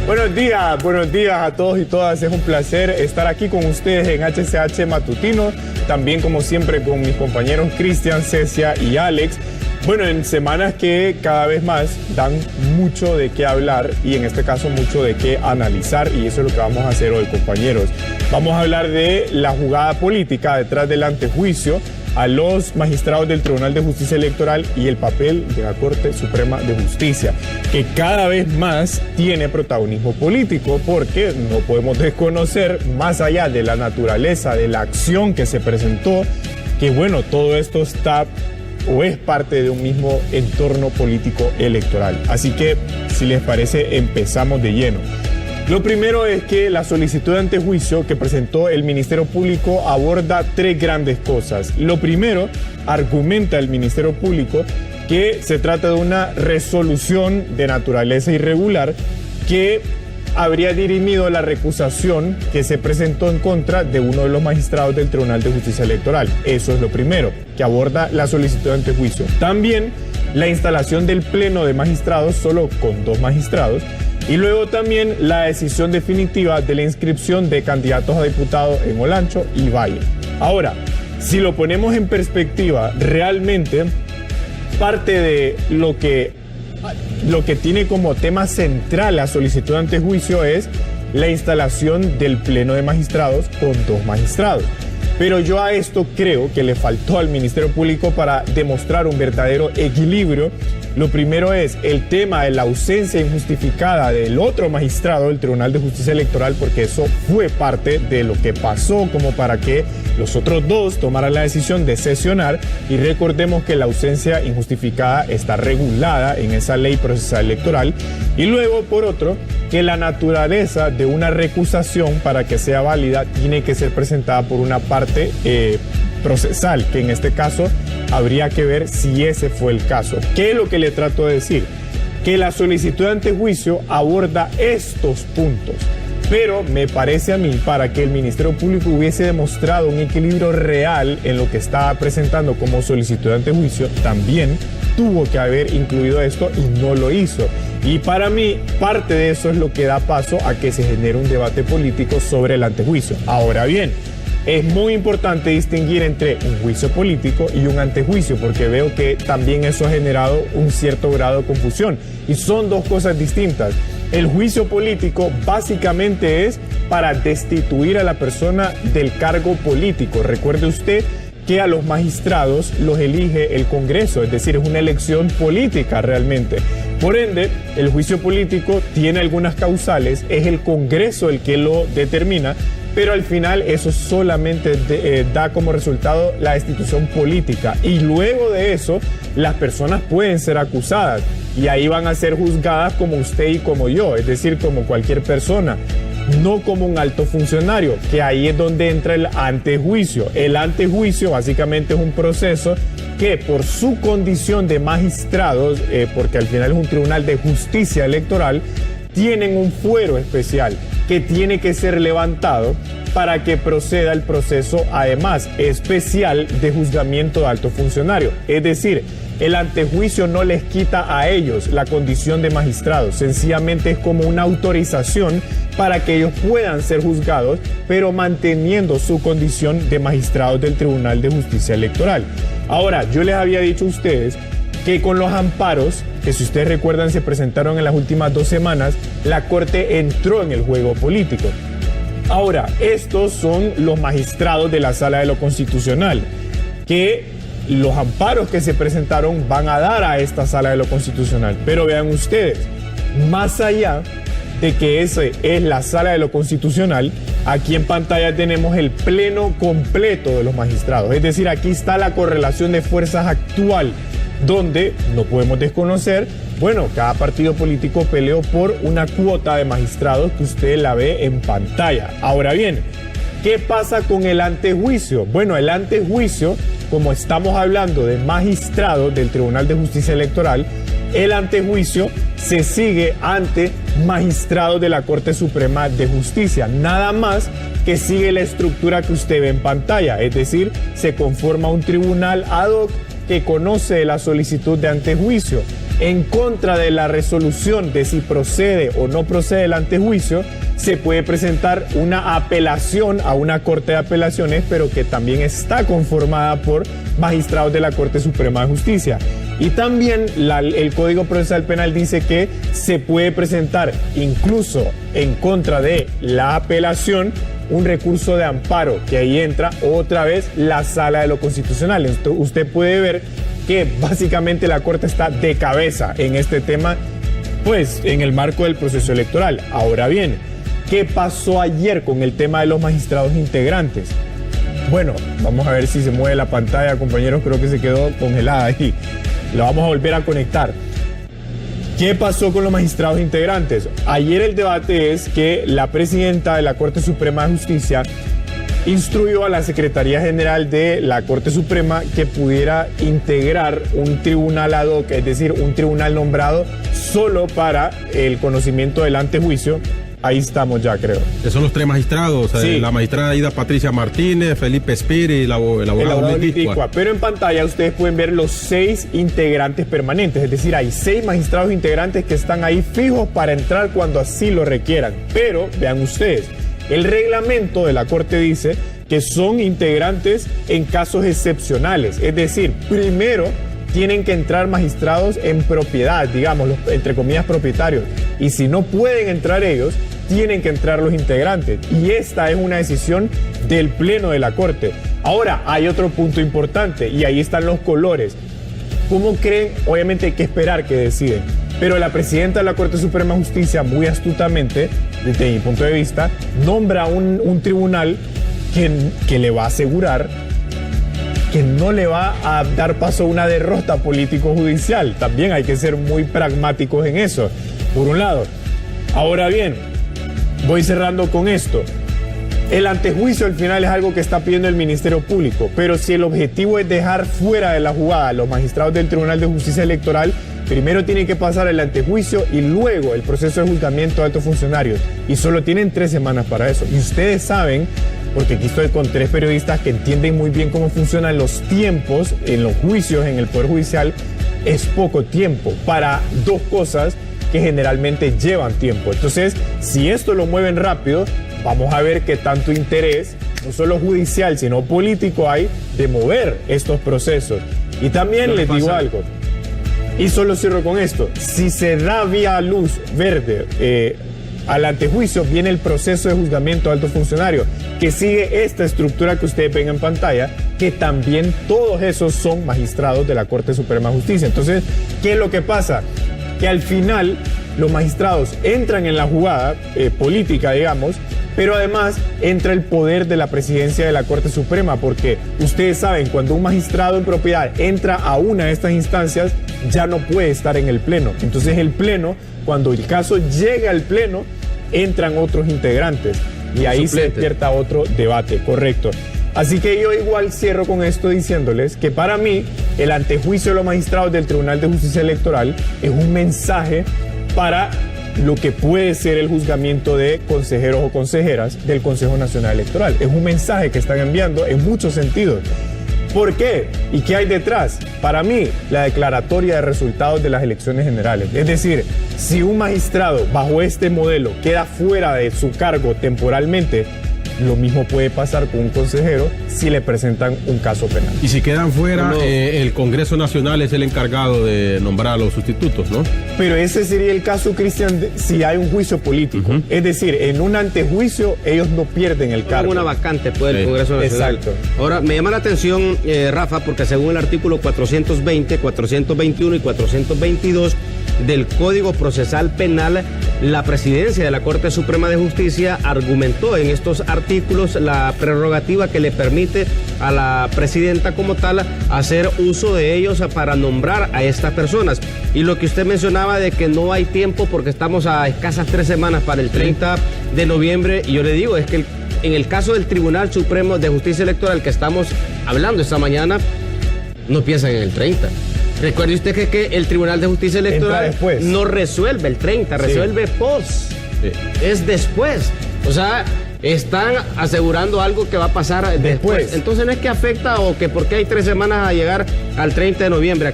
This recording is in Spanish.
Buenos días a todos y todas. Es un placer estar aquí con ustedes en HCH Matutino. También, como siempre, con mis compañeros Cristian, Cecia y Alex. Bueno, en semanas que cada vez más dan mucho de qué hablar y en este caso mucho de qué analizar, y eso es lo que vamos a hacer hoy, compañeros. Vamos a hablar de la jugada política detrás del antejuicio a los magistrados del Tribunal de Justicia Electoral y el papel de la Corte Suprema de Justicia, que cada vez más tiene protagonismo político, porque no podemos desconocer, más allá de la naturaleza de la acción que se presentó, que bueno, todo esto está o es parte de un mismo entorno político electoral. Así que, si les parece, empezamos de lleno. Lo primero es que la solicitud de antejuicio que presentó el Ministerio Público aborda tres grandes cosas. Lo primero, argumenta el Ministerio Público que se trata de una resolución de naturaleza irregular que habría dirimido la recusación que se presentó en contra de uno de los magistrados del Tribunal de Justicia Electoral. Eso es lo primero, que aborda la solicitud de antejuicio. También la instalación del pleno de magistrados solo con 2 magistrados. Y luego también la decisión definitiva de la inscripción de candidatos a diputados en Olancho y Valle. Ahora, si lo ponemos en perspectiva, realmente parte de lo que tiene como tema central la solicitud de antejuicio es la instalación del pleno de magistrados con 2 magistrados. Pero yo a esto creo que le faltó al Ministerio Público para demostrar un verdadero equilibrio. Lo primero es el tema de la ausencia injustificada del otro magistrado del Tribunal de Justicia Electoral, porque eso fue parte de lo que pasó como para que los otros 2 tomaran la decisión de sesionar, y recordemos que la ausencia injustificada está regulada en esa ley procesal electoral. Y luego, por otro, que la naturaleza de una recusación para que sea válida tiene que ser presentada por una parte procesal, que en este caso habría que ver si ese fue el caso. ¿Qué es lo que le trato de decir? Que la solicitud de antejuicio aborda estos puntos, pero me parece a mí, para que el Ministerio Público hubiese demostrado un equilibrio real en lo que estaba presentando como solicitud de antejuicio, también tuvo que haber incluido esto y no lo hizo. Y para mí, parte de eso es lo que da paso a que se genere un debate político sobre el antejuicio. Ahora bien, es muy importante distinguir entre un juicio político y un antejuicio, porque veo que también eso ha generado un cierto grado de confusión. Y son 2 cosas distintas. El juicio político básicamente es para destituir a la persona del cargo político. Recuerde usted que a los magistrados los elige el Congreso, es decir, es una elección política realmente. Por ende, el juicio político tiene algunas causales, es el Congreso el que lo determina, pero al final eso solamente da como resultado la destitución política, y luego de eso las personas pueden ser acusadas y ahí van a ser juzgadas como usted y como yo, es decir, como cualquier persona, no como un alto funcionario, que ahí es donde entra el antejuicio. El antejuicio básicamente es un proceso que, por su condición de magistrados, porque al final es un tribunal de justicia electoral, tienen un fuero especial que tiene que ser levantado para que proceda el proceso, además, especial de juzgamiento de alto funcionario. Es decir, el antejuicio no les quita a ellos la condición de magistrados, sencillamente es como una autorización para que ellos puedan ser juzgados, pero manteniendo su condición de magistrados del Tribunal de Justicia Electoral. Ahora, yo les había dicho a ustedes que con los amparos, que si ustedes recuerdan se presentaron en las últimas 2 semanas, la Corte entró en el juego político. Ahora, estos son los magistrados de la Sala de lo Constitucional, que los amparos que se presentaron van a dar a esta Sala de lo Constitucional. Pero vean ustedes, más allá de que ese es la Sala de lo Constitucional, aquí en pantalla tenemos el pleno completo de los magistrados. Es decir, aquí está la correlación de fuerzas actual, donde no podemos desconocer, bueno, cada partido político peleó por una cuota de magistrados que usted la ve en pantalla. Ahora bien, ¿qué pasa con el antejuicio? Bueno, el antejuicio, como estamos hablando de magistrados del Tribunal de Justicia Electoral, el antejuicio se sigue ante magistrados de la Corte Suprema de Justicia, nada más que sigue la estructura que usted ve en pantalla, es decir, se conforma un tribunal ad hoc que conoce la solicitud de antejuicio. en contra de la resolución de si procede o no procede el antejuicio, se puede presentar una apelación a una Corte de Apelaciones, pero que también está conformada por magistrados de la Corte Suprema de Justicia. Y también el Código Procesal Penal dice que se puede presentar incluso en contra de la apelación un recurso de amparo, que ahí entra otra vez la Sala de lo Constitucional. Entonces, usted puede ver que básicamente la Corte está de cabeza en este tema, pues en el marco del proceso electoral. Ahora bien, ¿qué pasó ayer con el tema de los magistrados integrantes? Bueno, vamos a ver si se mueve la pantalla, compañeros, creo que se quedó congelada ahí. La vamos a volver a conectar. ¿Qué pasó con los magistrados integrantes? Ayer el debate es que la presidenta de la Corte Suprema de Justicia instruyó a la Secretaría General de la Corte Suprema que pudiera integrar un tribunal ad hoc, es decir, un tribunal nombrado solo para el conocimiento del antejuicio. Ahí estamos ya, creo. Son los 3 magistrados, sí. La magistrada Aida Patricia Martínez, Felipe Espiri y el abogado Liticua. Pero en pantalla ustedes pueden ver los 6 integrantes permanentes, es decir, hay 6 magistrados integrantes que están ahí fijos para entrar cuando así lo requieran. Pero, vean ustedes, el reglamento de la Corte dice que son integrantes en casos excepcionales, es decir, primero tienen que entrar magistrados en propiedad, digamos, entre comillas propietarios, y si no pueden entrar ellos, tienen que entrar los integrantes, y esta es una decisión del Pleno de la Corte. Ahora, hay otro punto importante, y ahí están los colores. ¿Cómo creen? Obviamente hay que esperar que deciden, pero la presidenta de la Corte Suprema de Justicia, muy astutamente, desde mi punto de vista, nombra un tribunal que le va a asegurar que no le va a dar paso a una derrota político-judicial. También hay que ser muy pragmáticos en eso, por un lado. Ahora bien, voy cerrando con esto. El antejuicio al final es algo que está pidiendo el Ministerio Público, pero si el objetivo es dejar fuera de la jugada a los magistrados del Tribunal de Justicia Electoral, primero tiene que pasar el antejuicio y luego el proceso de juzgamiento de altos funcionarios. Y solo tienen 3 semanas para eso. Y ustedes saben, porque aquí estoy con 3 periodistas que entienden muy bien cómo funcionan los tiempos en los juicios en el Poder Judicial, es poco tiempo para 2 cosas que generalmente llevan tiempo. Entonces, si esto lo mueven rápido, vamos a ver qué tanto interés, no solo judicial, sino político hay de mover estos procesos. Y también les digo algo, y solo cierro con esto, si se da vía luz verde al antejuicio, viene el proceso de juzgamiento de alto funcionario, que sigue esta estructura que ustedes ven en pantalla, que también todos esos son magistrados de la Corte Suprema de Justicia. Entonces, ¿qué es lo que pasa? Que al final los magistrados entran en la jugada política, digamos, pero además entra el poder de la presidencia de la Corte Suprema, porque ustedes saben, cuando un magistrado en propiedad entra a una de estas instancias, ya no puede estar en el Pleno. Entonces el Pleno, cuando el caso llega al Pleno, entran otros integrantes y ahí se despierta otro debate, correcto. Así que yo igual cierro con esto diciéndoles que para mí el antejuicio de los magistrados del Tribunal de Justicia Electoral es un mensaje para lo que puede ser el juzgamiento de consejeros o consejeras del Consejo Nacional Electoral. Es un mensaje que están enviando en muchos sentidos. ¿Por qué? ¿Y qué hay detrás? Para mí, la declaratoria de resultados de las elecciones generales. Es decir, si un magistrado bajo este modelo queda fuera de su cargo temporalmente, lo mismo puede pasar con un consejero si le presentan un caso penal. Y si quedan fuera, el Congreso Nacional es el encargado de nombrar a los sustitutos, ¿no? Pero ese sería el caso, Cristian, si hay un juicio político. Es decir, en un antejuicio ellos no pierden el cargo. Una vacante pues, del Congreso Nacional. Exacto. Ahora, me llama la atención, Rafa, porque según el artículo 420, 421 y 422 del Código Procesal Penal, la presidencia de la Corte Suprema de Justicia argumentó en estos artículos la prerrogativa que le permite a la presidenta como tal hacer uso de ellos para nombrar a estas personas. Y lo que usted mencionaba de que no hay tiempo porque estamos a escasas 3 semanas para el 30 de noviembre, y yo le digo, es que en el caso del Tribunal Supremo de Justicia Electoral que estamos hablando esta mañana, no piensan en el 30. Recuerde usted que el Tribunal de Justicia Electoral no resuelve el 30, resuelve post. Es después. O sea, están asegurando algo que va a pasar después. Entonces no es que afecta o que porque hay 3 semanas a llegar al 30 de noviembre.